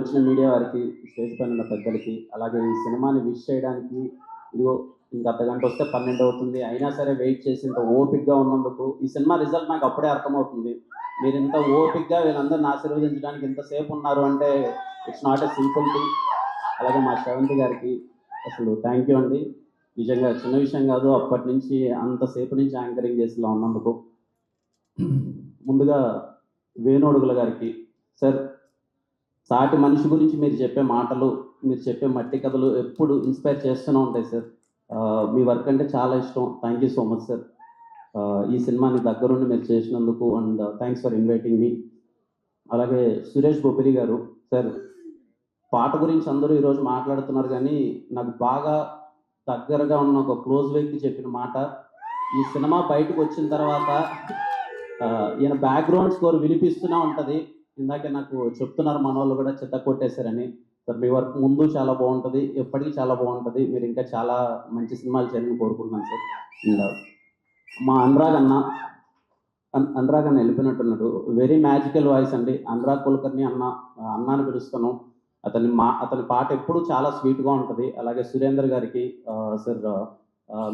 వచ్చిన మీడియా వారికి, స్టేజ్ పైన ఉన్న పెద్దలకి, అలాగే ఈ సినిమాని విష్ చేయడానికి ఇదిగో ఇంక అర్ధగంట వస్తే 12 అవుతుంది. అయినా సరే వెయిట్ చేసి ఇంత ఓపికగా ఉన్నందుకు, ఈ సినిమా రిజల్ట్ నాకు అప్పుడే అర్థమవుతుంది. మీరు ఇంత ఓపికగా వీళ్ళందరిని ఆశీర్వదించడానికి ఇంతసేపు ఉన్నారు అంటే it's not a simple thing. అలాగే మా శ్రవంతి గారికి అసలు థ్యాంక్ యూ అండి. నిజంగా చిన్న విషయం కాదు. అప్పటి నుంచి అంతసేపు నుంచి యాంకరింగ్ చేసిలా ఉన్నందుకు. ముందుగా వేణుడుగుల గారికి, సార్ సాటి మనిషి గురించి మీరు చెప్పే మాటలు, మీరు చెప్పే మట్టి కథలు ఎప్పుడు ఇన్స్పైర్ చేస్తూనే ఉంటాయి సార్. మీ వర్క్ అంటే చాలా ఇష్టం. Thank you so much sir. ఈ సినిమాని దగ్గరుండి మీరు చేసినందుకు అండ్ థ్యాంక్స్ ఫర్ ఇన్వైటింగ్ మీ. అలాగే సురేష్ బొబ్బిలి గారు, సార్ పాట గురించి అందరూ ఈరోజు మాట్లాడుతున్నారు కానీ నాకు బాగా దగ్గరగా ఉన్న ఒక క్లోజ్ వ్యక్తి చెప్పిన మాట, ఈ సినిమా బయటకు వచ్చిన తర్వాత ఈయన బ్యాక్గ్రౌండ్ స్కోర్ వినిపిస్తూనే ఉంటుంది. ఇందాకే నాకు చెప్తున్నారు మన వాళ్ళు కూడా చిత్త కొట్టేశారని. సార్ మీ వర్క్ ముందు చాలా బాగుంటుంది, ఎప్పటికీ చాలా బాగుంటుంది. మీరు ఇంకా చాలా మంచి సినిమాలు చేయాలని కోరుకుంటున్నాను సార్. అండ్ మా అనురాగ్ అన్న వెళ్ళిపోయినట్టున్నాడు. వెరీ మ్యాజికల్ వాయిస్ అండి. అనురాగ్ కులకర్ణి అన్న అని పిలుస్తాను. అతని పాట ఎప్పుడు చాలా స్వీట్గా ఉంటుంది. అలాగే సురేందర్ గారికి సార్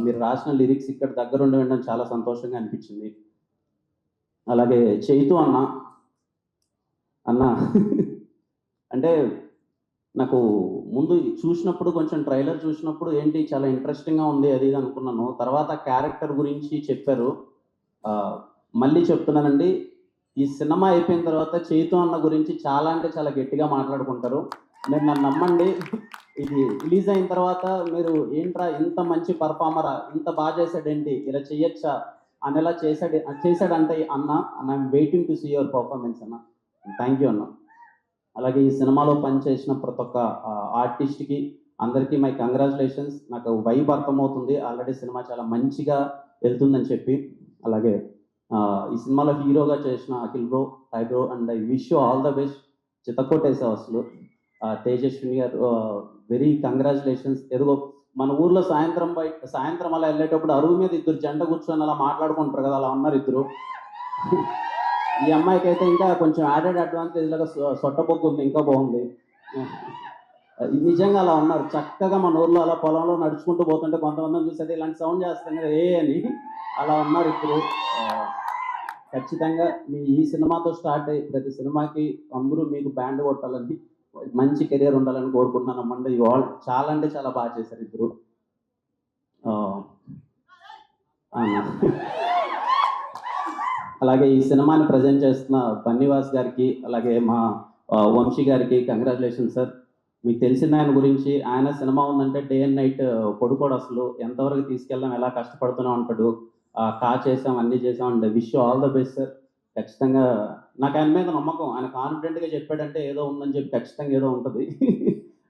మీరు రాసిన లిరిక్స్ ఇక్కడ దగ్గరుండి వినడం చాలా సంతోషంగా అనిపించింది. అలాగే చైతు అన్న అంటే నాకు ముందు చూసినప్పుడు కొంచెం ట్రైలర్ చూసినప్పుడు ఏంటి చాలా ఇంట్రెస్టింగ్గా ఉంది అది ఇది అనుకున్నాను. తర్వాత క్యారెక్టర్ గురించి చెప్పారు. మళ్ళీ చెప్తున్నానండి, ఈ సినిమా అయిపోయిన తర్వాత చైతు అన్న గురించి చాలా అంటే చాలా గట్టిగా మాట్లాడుకుంటారు. మీరు నన్ను నమ్మండి, ఇది రిలీజ్ అయిన తర్వాత మీరు ఏంట్రా ఇంత మంచి పర్ఫార్మరా, ఇంత బాగా చేశాడేంటి, ఇలా చెయ్యొచ్చా అనేలా చేశాడంటే అన్న I'm waiting to see your performance అన్న. థ్యాంక్ యూ అన్న. అలాగే ఈ సినిమాలో పనిచేసిన ప్రతి ఒక్క ఆర్టిస్ట్కి అందరికీ మై కంగ్రాచులేషన్స్. నాకు వైబ్ అర్థమవుతుంది, ఆల్రెడీ సినిమా చాలా మంచిగా వెళ్తుందని చెప్పి. అలాగే ఈ సినిమాలో హీరోగా చేసిన Akhil bro, hi bro and I wish you all the best. చిత్తకొట్టేసావు అసలు. తేజస్విని గారు వెరీ కంగ్రాచులేషన్స్. ఎదుగో మన ఊర్లో సాయంత్రం అలా వెళ్ళేటప్పుడు అరుగు మీద ఇద్దరు జంట కూర్చొని అలా మాట్లాడుకుంటారు కదా, అలా ఉన్నారు ఇద్దరు. ఈ అమ్మాయికి అయితే ఇంకా కొంచెం యాడెడ్ అడ్వాంటేజ్ లాగా సొట్టబొగ్గు ఉంది, ఇంకా బాగుంది. నిజంగా అలా ఉన్నారు చక్కగా. మన ఊర్లో అలా పొలంలో నడుచుకుంటూ పోతుంటే కొంతమందిని చూసేది ఇలాంటి సౌండ్ చేస్తాం కదా ఏ అని, అలా ఉన్నారు ఇప్పుడు. ఖచ్చితంగా మీ ఈ సినిమాతో స్టార్ట్ అయ్యి ప్రతి సినిమాకి అందరూ మీకు బ్యాండ్ కొట్టాలని, మంచి కెరియర్ ఉండాలని కోరుకుంటున్నాను అమ్మండి. ఇవాళ చాలా అంటే చాలా బాగా చేశారు ఇద్దరు. అలాగే ఈ సినిమాని ప్రజెంట్ చేస్తున్న బన్నీవాస్ గారికి, అలాగే మా వంశీ గారికి కంగ్రాచులేషన్ సార్. మీకు తెలిసిన ఆయన గురించి, ఆయన సినిమా ఉందంటే డే అండ్ నైట్ పడుకోడు అసలు. ఎంతవరకు తీసుకెళ్ళాం, ఎలా కష్టపడుతూనే ఉంటాడు. చేసాం, అన్నీ చేసాం and wish all the best sir. ఖచ్చితంగా నాకు ఆయన మీద నమ్మకం. ఆయన కాన్ఫిడెంట్గా చెప్పాడంటే ఏదో ఉందని చెప్పి ఖచ్చితంగా ఏదో ఉంటుంది.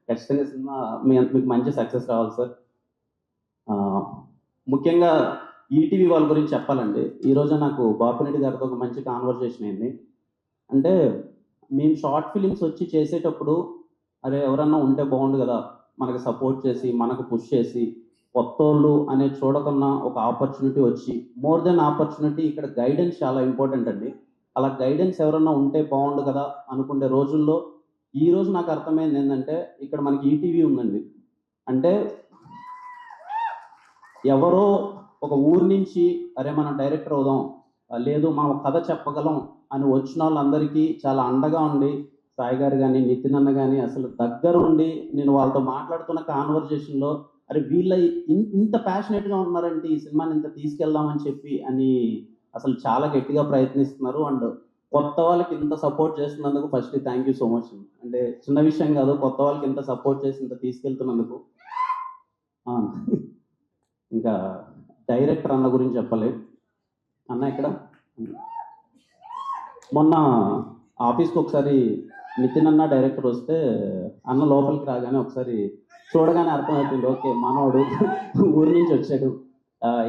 ఖచ్చితంగా సినిమా మీకు మంచి సక్సెస్ రావాలి సార్. ముఖ్యంగా ఈటీవీ వాళ్ళ గురించి చెప్పాలండి. ఈరోజు నాకు బాపిరెడ్డి గారితో ఒక మంచి కాన్వర్జేషన్ అయింది. అంటే మేము షార్ట్ ఫిలిమ్స్ వచ్చి చేసేటప్పుడు అరే ఎవరన్నా ఉంటే బాగుండు కదా, మనకు సపోర్ట్ చేసి మనకు పుష్ చేసి, కొత్తోళ్ళు అనేది చూడకున్నా ఒక ఆపర్చునిటీ వచ్చి, మోర్ దెన్ ఆపర్చునిటీ ఇక్కడ గైడెన్స్ చాలా ఇంపార్టెంట్ అండి. అలా గైడెన్స్ ఎవరన్నా ఉంటే బాగుండు కదా అనుకునే రోజుల్లో ఈరోజు నాకు అర్థమైంది ఏంటంటే ఇక్కడ మనకి ఈటీవీ ఉందండి. అంటే ఎవరో ఒక ఊరు నుంచి అరే మనం డైరెక్టర్ అవుదాం, లేదు మనం కథ చెప్పగలం అని వచ్చిన వాళ్ళందరికీ చాలా అండగా ఉండి, సాయి గారు కానీ నితిన్ అన్న కానీ అసలు దగ్గర ఉండి, నేను వాళ్ళతో మాట్లాడుతున్న కాన్వర్జేషన్లో అరే వీళ్ళ ఇంత ప్యాషనెట్గా ఉన్నారంటే ఈ సినిమాని ఇంత తీసుకెళ్దామని చెప్పి అని అసలు చాలా గట్టిగా ప్రయత్నిస్తున్నారు. అండ్ కొత్త వాళ్ళకి ఇంత సపోర్ట్ చేస్తున్నందుకు first thank you so much. అంటే చిన్న విషయం కాదు, కొత్త వాళ్ళకి ఇంత సపోర్ట్ చేసి ఇంత తీసుకెళ్తున్నందుకు. ఇంకా డైరెక్టర్ అన్న గురించి చెప్పాలి. అన్న ఇక్కడ మొన్న ఆఫీస్కి ఒకసారి నితిన్ అన్న డైరెక్టర్ వస్తే అన్న లోపలికి రాగానే ఒకసారి చూడగానే అర్థమవుతుంది, ఓకే మనోడు ఊరి నుంచి వచ్చాడు.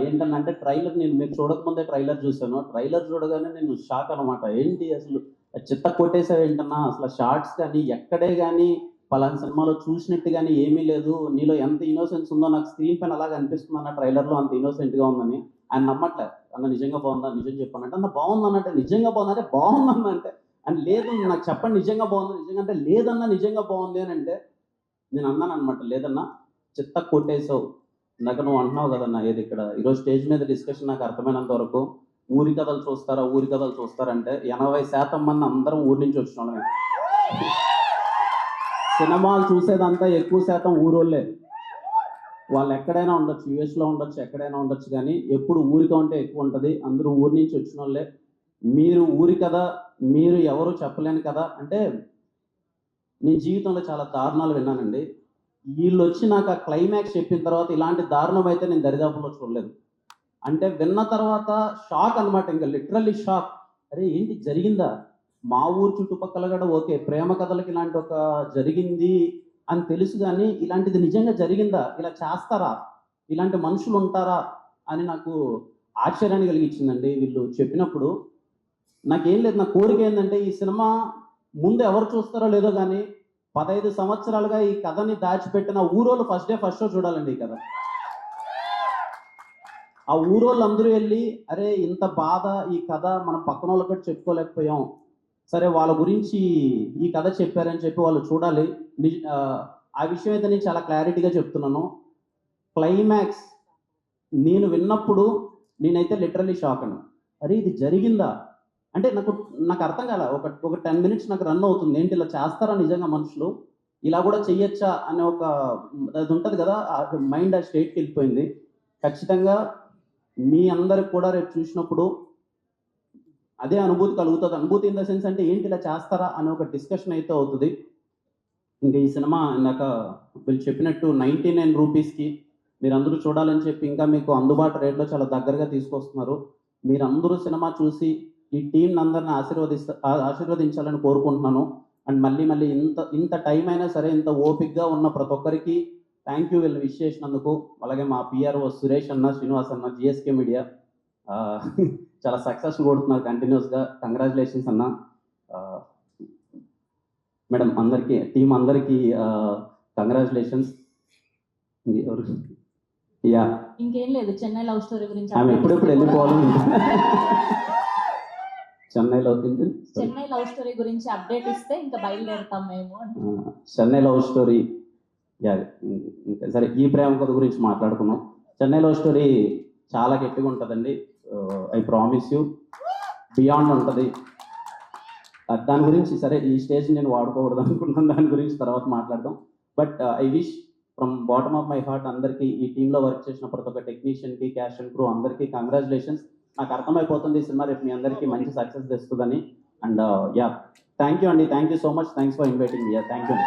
ఏంటన్నంటే ట్రైలర్ మీరు చూడకముందే ట్రైలర్ చూశాను. ట్రైలర్ చూడగానే నేను షాక్ అనమాట. ఏంటి అసలు చిత్త కొట్టేసావు ఏంటన్నా, అసలు షార్ట్స్ కానీ ఎక్కడే కానీ పలానా సినిమాలో చూసినట్టు కానీ ఏమీ లేదు. నీలో ఎంత ఇన్నోసెన్స్ ఉందో నాకు స్క్రీన్ పైన అలాగ అనిపిస్తుంది అన్న, ట్రైలర్లో అంత ఇన్నోసెంట్గా ఉందని. ఆయన నమ్మట్లేదు. అన్న నిజంగా బాగుందా, నిజం చెప్పానంటే అన్న బాగుందనంటే నిజంగా బాగుందంటే బాగుందన్న అంటే అని లేదు నాకు చెప్పండి నిజంగా బాగుంది, నిజంగా అంటే లేదన్నా నిజంగా బాగుంది అని అంటే నేను అన్నాను అనమాట, లేదన్నా చిత్త కొట్టేసావు, ఇందాక నువ్వు అంటున్నావు కదన్నా ఏది ఇక్కడ ఈరోజు స్టేజ్ మీద డిస్కషన్ నాకు అర్థమైనంత వరకు ఊరి కథలు చూస్తారా, ఊరి కథలు చూస్తారంటే 80% మంది అందరం ఊరి నుంచి వచ్చిన వాళ్ళమే. సినిమాలు చూసేదంతా ఎక్కువ శాతం ఊరోళ్ళే. వాళ్ళు ఎక్కడైనా ఉండొచ్చు, యూఎస్లో ఉండొచ్చు, ఎక్కడైనా ఉండొచ్చు, కానీ ఎప్పుడు ఊరిక ఉంటే ఎక్కువ ఉంటుంది. అందరూ ఊరి నుంచి వచ్చిన వాళ్ళే. మీరు ఊరి కదా, మీరు ఎవరు చెప్పలేను కదా అంటే నేను జీవితంలో చాలా దారుణాలు విన్నానండి. వీళ్ళు వచ్చి నాకు ఆ క్లైమాక్స్ చెప్పిన తర్వాత ఇలాంటి దారుణం అయితే నేను దరిదాపుల్లో చూడలేదు. అంటే విన్న తర్వాత షాక్ అనమాట, ఇంకా లిటరల్లీ షాక్. అరే ఏంటి జరిగిందా? మా ఊరు చుట్టుపక్కల కూడా ఓకే ప్రేమ కథలకి ఇలాంటి ఒక జరిగింది అని తెలుసు, కానీ ఇలాంటిది నిజంగా జరిగిందా, ఇలా చేస్తారా, ఇలాంటి మనుషులు ఉంటారా అని నాకు ఆశ్చర్యాన్ని కలిగించిందండి వీళ్ళు చెప్పినప్పుడు. నాకేం లేదు, నా కోరిక ఏంటంటే ఈ సినిమా ముందు ఎవరు చూస్తారో లేదో కానీ 15 సంవత్సరాలుగా ఈ కథని దాచిపెట్టిన ఊరోళ్ళు ఫస్ట్ డే ఫస్ట్ షో చూడాలండి ఈ కథ. ఆ ఊరోళ్ళు అందరూ వెళ్ళి అరే ఇంత బాధ, ఈ కథ మనం పక్కన వాళ్ళకి కూడా చెప్పుకోలేకపోయాం, సరే వాళ్ళ గురించి ఈ కథ చెప్పారని చెప్పి వాళ్ళు చూడాలి. ఆ విషయం అయితే నేను చాలా క్లారిటీగా చెప్తున్నాను. క్లైమాక్స్ నేను విన్నప్పుడు నేనైతే లిటరల్లీ షాక్ అండి. అరే ఇది జరిగిందా అంటే నాకు అర్థం కాల. ఒక 10 మినిట్స్ నాకు రన్ అవుతుంది, ఏంటి ఇలా చేస్తారా నిజంగా మనుషులు, ఇలా కూడా చెయ్యొచ్చా అనే ఒక అది ఉంటుంది కదా, మైండ్ ఆ స్టేట్కి వెళ్ళిపోయింది. ఖచ్చితంగా మీ అందరికి కూడా రేపు చూసినప్పుడు అదే అనుభూతి కలుగుతుంది. అనుభూతి ఇన్ ద సెన్స్ అంటే ఏంటి ఇలా చేస్తారా అనే ఒక డిస్కషన్ అయితే అవుతుంది. ఇంకా ఈ సినిమా ఇందాక వీళ్ళు చెప్పినట్టు 99 రూపీస్కి మీరందరూ చూడాలని చెప్పి ఇంకా మీకు అందుబాటు రేట్లో చాలా దగ్గరగా తీసుకొస్తున్నారు. మీరందరూ సినిమా చూసి ఈ టీంని అందరిని ఆశీర్వదించాలని కోరుకుంటున్నాను. అండ్ మళ్ళీ మళ్ళీ ఇంత టైం అయినా సరే ఇంత ఓపిక్గా ఉన్న ప్రతి ఒక్కరికి థ్యాంక్ యూ వీళ్ళు విష్ చేసినందుకు. అలాగే మా పిఆర్ఓ సురేష్ అన్న, శ్రీనివాస్ అన్న, జిఎస్కే మీడియా చాలా సక్సెస్ కొడుతున్నారు కంటిన్యూస్గా. కంగ్రాచులేషన్స్ అన్న. మేడం అందరికీ, టీం అందరికీ కంగ్రాచులేషన్స్. యా ఇంకేం లేదు, చెన్నై లవ్ స్టోరీ గురించి ఆమె ఎప్పుడెప్పుడు వెళ్ళిపోవాలి. చెన్నై లవ్ స్టోరీ గురించి అప్డేట్ ఇస్తే ఇంకా బయలుదేరుతాం మేము. చెన్నై లవ్ స్టోరీ, యా సరే ఈ ప్రేమ కథ గురించి మాట్లాడుకున్నాం. చెన్నై లవ్ స్టోరీ చాలా గట్టిగా ఉంటుందండి. ఐ ప్రామిస్ యూ బియాండ్ ఉంటుంది. దాని గురించి సరే ఈ స్టేజ్ నేను వాడుకోకూడదు అనుకున్నాను, దాని గురించి తర్వాత మాట్లాడదాం. But I wish from bottom of my heart అందరికీ, ఈ టీంలో వర్క్ చేసిన ప్రతి ఒక్క టెక్నీషియన్కి, క్యాష్ అండ్ క్రూ అందరికీ కంగ్రాచులేషన్స్. నాకు అర్థమైపోతుంది ఈ సినిమా రేపు మీ అందరికీ మంచి సక్సెస్ తెస్తుందని. అండ్ యా థ్యాంక్ యూ అండి, thank you so much, thanks for inviting me. Thank you.